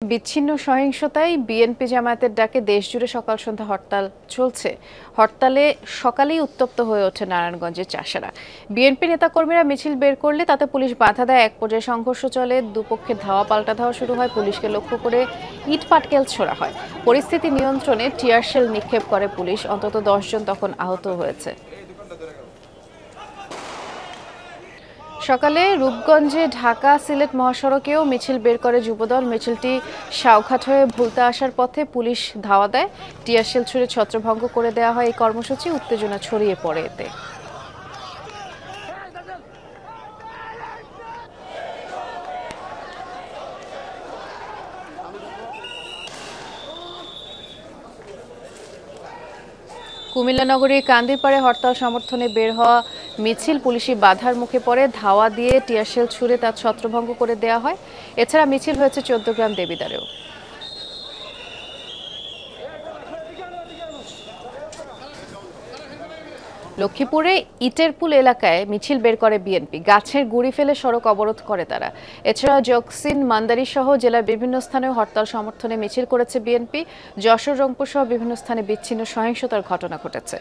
বিচ্ছিন্ন সহিংসতায় বিএনপি জামায়াতের ডাকে দেশজুড়ে সকাল সন্ধ্যা হরতাল চলছে। হরতালে সকালেই উত্তপ্ত হয়ে ওঠে নারায়ণগঞ্জের চাষারা। বিএনপি নেতাকর্মীরা মিছিল বের করলে তাতে পুলিশ বাধা দেয়। এক পর্যায়ে সংঘর্ষ চলে, দুপক্ষের ধাওয়া পাল্টা ধাওয়া শুরু হয়। পুলিশকে লক্ষ্য করে ইট পাটকেল ছোড়া হয়। পরিস্থিতি নিয়ন্ত্রণে টিয়ার শেল নিক্ষেপ করে পুলিশ। অন্তত 10 জন তখন আহত হয়েছে। সকালে রূপগঞ্জে ঢাকা সিলেট মহাসড়কেও মিছিল বের করে যুবদল। মিছিলটি সাউঘাট হয়ে ভুলতা আসার পথে পুলিশ ধাওয়া দেয়। টিয়ারশেল ছুড়ে ছত্রভঙ্গ করে দেওয়া হয়। এই কর্মসূচি উত্তেজনা ছড়িয়ে পড়ে এতে। কুমিল্লা নগরীর কান্দিরপাড়ে হরতাল সমর্থনে বের হওয়া মিছিল পুলিশি বাধার মুখে পড়ে। ধাওয়া দিয়ে টিয়ারশেল ছুড়ে তার ছত্রভঙ্গ করে দেওয়া হয়। এছাড়া মিছিল হয়েছে 14 গ্রাম দেবিদ্বারেও। লক্ষ্মীপুরে ইটেরপুল এলাকায় মিছিল বের করে বিএনপি। গাছের গুঁড়ি ফেলে সড়ক অবরোধ করে তারা। এছাড়া জকসিন, মান্দারি সহ জেলার বিভিন্ন স্থানে হরতাল সমর্থনে মিছিল করেছে বিএনপি। যশোর, রংপুর সহ বিভিন্ন স্থানে বিচ্ছিন্ন সহিংসতার ঘটনা ঘটেছে।